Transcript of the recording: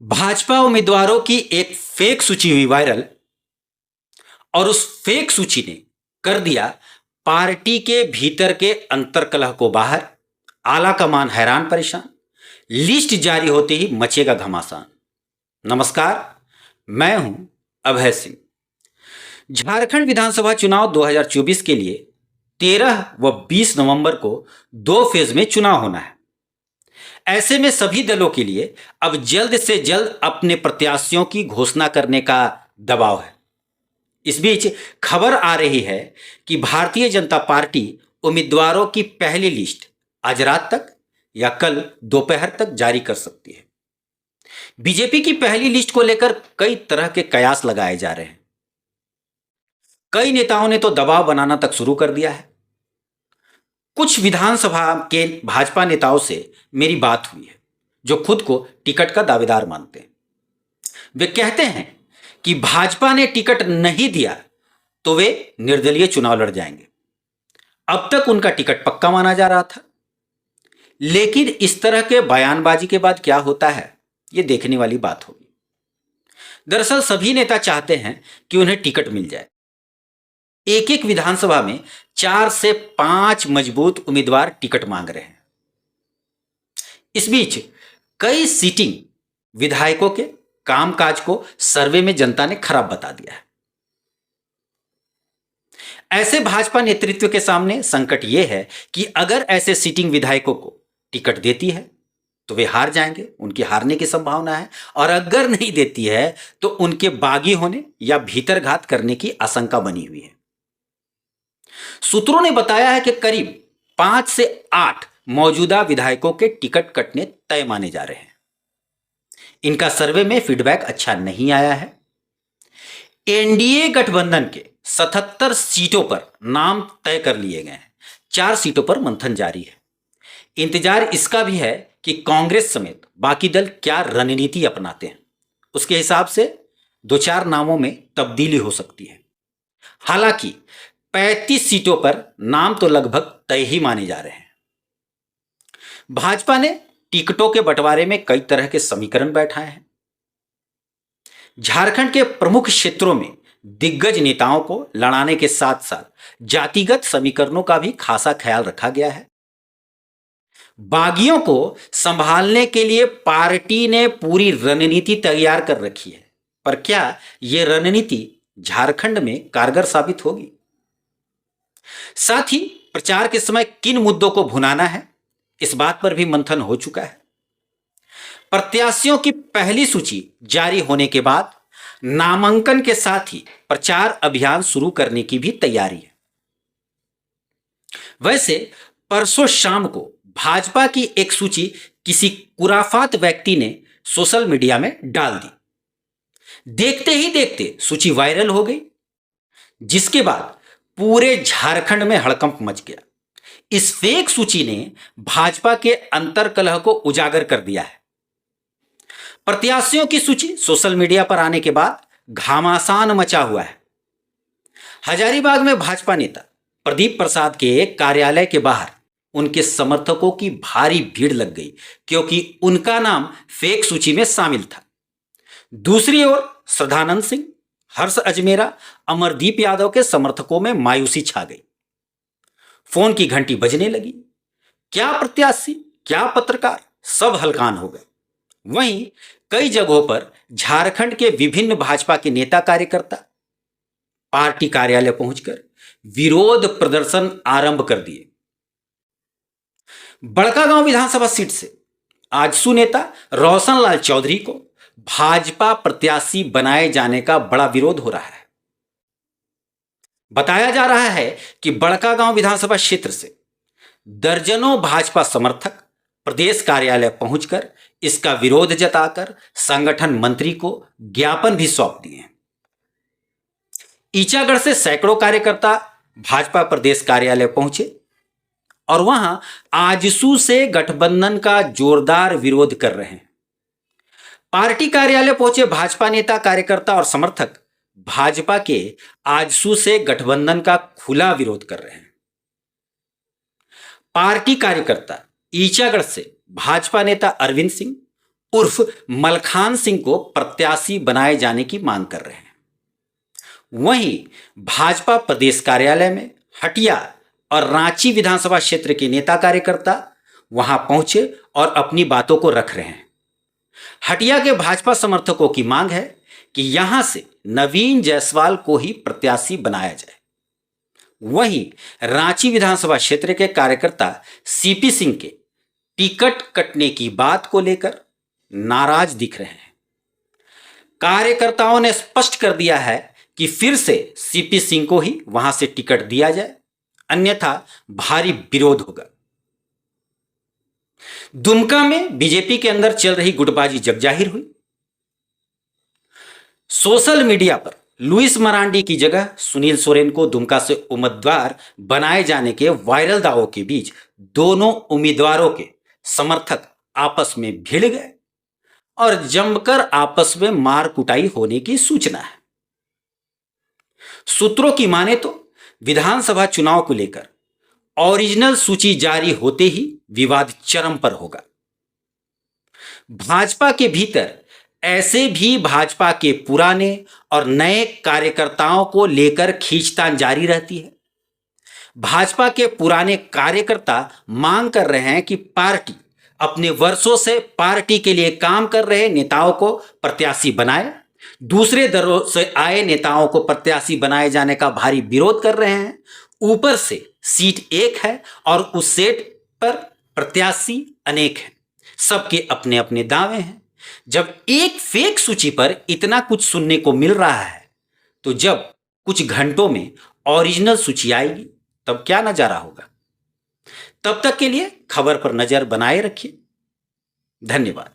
भाजपा उम्मीदवारों की एक फेक सूची हुई वायरल और उस फेक सूची ने कर दिया पार्टी के भीतर के अंतर्कलह को बाहर। आला कमान हैरान परेशान। लिस्ट जारी होते ही मचेगा घमासान। नमस्कार, मैं हूं अभय सिंह। झारखंड विधानसभा चुनाव 2024 के लिए 13 व 20 नवंबर को 2 फेज में चुनाव होना है। ऐसे में सभी दलों के लिए अब जल्द से जल्द अपने प्रत्याशियों की घोषणा करने का दबाव है। इस बीच खबर आ रही है कि भारतीय जनता पार्टी उम्मीदवारों की पहली लिस्ट आज रात तक या कल दोपहर तक जारी कर सकती है। बीजेपी की पहली लिस्ट को लेकर कई तरह के कयास लगाए जा रहे हैं। कई नेताओं ने तो दबाव बनाना तक शुरू कर दिया है। कुछ विधानसभा के भाजपा नेताओं से मेरी बात हुई है जो खुद को टिकट का दावेदार मानते हैं। वे कहते हैं कि भाजपा ने टिकट नहीं दिया तो वे निर्दलीय चुनाव लड़ जाएंगे। अब तक उनका टिकट पक्का माना जा रहा था, लेकिन इस तरह के बयानबाजी के बाद क्या होता है, यह देखने वाली बात होगी। दरअसल सभी नेता चाहते हैं कि उन्हें टिकट मिल जाए। एक एक विधानसभा में 4 से 5 मजबूत उम्मीदवार टिकट मांग रहे हैं। इस बीच कई सिटिंग विधायकों के कामकाज को सर्वे में जनता ने खराब बता दिया है। ऐसे भाजपा नेतृत्व के सामने संकट यह है कि अगर ऐसे सिटिंग विधायकों को टिकट देती है तो वे हार जाएंगे, उनकी हारने की संभावना है, और अगर नहीं देती है तो उनके बागी होने या भीतरघात करने की आशंका बनी हुई है। सूत्रों ने बताया है कि करीब 5 से 8 मौजूदा विधायकों के टिकट कटने तय माने जा रहे हैं। इनका सर्वे में फीडबैक अच्छा नहीं आया है। एनडीए गठबंधन के 77 सीटों पर नाम तय कर लिए गए हैं। 4 सीटों पर मंथन जारी है। इंतजार इसका भी है कि कांग्रेस समेत बाकी दल क्या रणनीति अपनाते हैं। उसके हिसाब से 2-4 नामों में तब्दीली हो सकती है। हालांकि 35 सीटों पर नाम तो लगभग तय ही माने जा रहे हैं। भाजपा ने टिकटों के बंटवारे में कई तरह के समीकरण बैठाए हैं। झारखंड के प्रमुख क्षेत्रों में दिग्गज नेताओं को लड़ाने के साथ साथ जातिगत समीकरणों का भी खासा ख्याल रखा गया है। बागियों को संभालने के लिए पार्टी ने पूरी रणनीति तैयार कर रखी है, पर क्या यह रणनीति झारखंड में कारगर साबित होगी? साथ ही प्रचार के समय किन मुद्दों को भुनाना है, इस बात पर भी मंथन हो चुका है। प्रत्याशियों की पहली सूची जारी होने के बाद नामांकन के साथ ही प्रचार अभियान शुरू करने की भी तैयारी है। वैसे परसों शाम को भाजपा की एक सूची किसी कुराफात व्यक्ति ने सोशल मीडिया में डाल दी। देखते ही देखते सूची वायरल हो गई, जिसके बाद पूरे झारखंड में हड़कंप मच गया। इस फेक सूची ने भाजपा के अंतर्कलह को उजागर कर दिया है। प्रत्याशियों की सूची सोशल मीडिया पर आने के बाद घमासान मचा हुआ है। हजारीबाग में भाजपा नेता प्रदीप प्रसाद के कार्यालय के बाहर उनके समर्थकों की भारी भीड़ लग गई, क्योंकि उनका नाम फेक सूची में शामिल था। दूसरी ओर श्रद्धानंद सिंह, हर्ष अजमेरा, अमरदीप यादव के समर्थकों में मायूसी छा गई। फोन की घंटी बजने लगी। क्या प्रत्याशी, क्या पत्रकार, सब हलकान हो गए। वहीं कई जगहों पर झारखंड के विभिन्न भाजपा के नेता कार्यकर्ता पार्टी कार्यालय पहुंचकर विरोध प्रदर्शन आरंभ कर दिए। बड़कागांव विधानसभा सीट से आजसू नेता रोशन लाल चौधरी को भाजपा प्रत्याशी बनाए जाने का बड़ा विरोध हो रहा है। बताया जा रहा है कि बड़कागांव विधानसभा क्षेत्र से दर्जनों भाजपा समर्थक प्रदेश कार्यालय पहुंचकर इसका विरोध जताकर संगठन मंत्री को ज्ञापन भी सौंप दिए हैं। ईचागढ़ से सैकड़ों कार्यकर्ता भाजपा प्रदेश कार्यालय पहुंचे और वहां आजसू से गठबंधन का जोरदार विरोध कर रहे हैं। पार्टी कार्यालय पहुंचे भाजपा नेता, कार्यकर्ता और समर्थक भाजपा के आजसू से गठबंधन का खुला विरोध कर रहे हैं। पार्टी कार्यकर्ता ईचागढ़ से भाजपा नेता अरविंद सिंह उर्फ मलखान सिंह को प्रत्याशी बनाए जाने की मांग कर रहे हैं। वहीं भाजपा प्रदेश कार्यालय में हटिया और रांची विधानसभा क्षेत्र के नेता कार्यकर्ता वहां पहुंचे और अपनी बातों को रख रहे हैं। हटिया के भाजपा समर्थकों की मांग है कि यहां से नवीन जायसवाल को ही प्रत्याशी बनाया जाए। वहीं रांची विधानसभा क्षेत्र के कार्यकर्ता सीपी सिंह के टिकट कटने की बात को लेकर नाराज दिख रहे हैं। कार्यकर्ताओं ने स्पष्ट कर दिया है कि फिर से सीपी सिंह को ही वहां से टिकट दिया जाए, अन्यथा भारी विरोध होगा। दुमका में बीजेपी के अंदर चल रही गुटबाजी जगजाहिर हुई। सोशल मीडिया पर लुइस मरांडी की जगह सुनील सोरेन को दुमका से उम्मीदवार बनाए जाने के वायरल दावों के बीच दोनों उम्मीदवारों के समर्थक आपस में भिड़ गए और जमकर आपस में मार कुटाई होने की सूचना है। सूत्रों की माने तो विधानसभा चुनाव को लेकर ओरिजिनल सूची जारी होते ही विवाद चरम पर होगा। भाजपा के भीतर ऐसे भी भाजपा के पुराने और नए कार्यकर्ताओं को लेकर खींचतान जारी रहती है। भाजपा के पुराने कार्यकर्ता मांग कर रहे हैं कि पार्टी अपने वर्षों से पार्टी के लिए काम कर रहे नेताओं को प्रत्याशी बनाए। दूसरे दलों से आए नेताओं को प्रत्याशी बनाए जाने का भारी विरोध कर रहे हैं। ऊपर से सीट एक है और उस सीट पर प्रत्याशी अनेक हैं। सबके अपने अपने दावे हैं। जब एक फेक सूची पर इतना कुछ सुनने को मिल रहा है, तो जब कुछ घंटों में ओरिजिनल सूची आएगी तब क्या नजारा होगा। तब तक के लिए खबर पर नजर बनाए रखिए। धन्यवाद।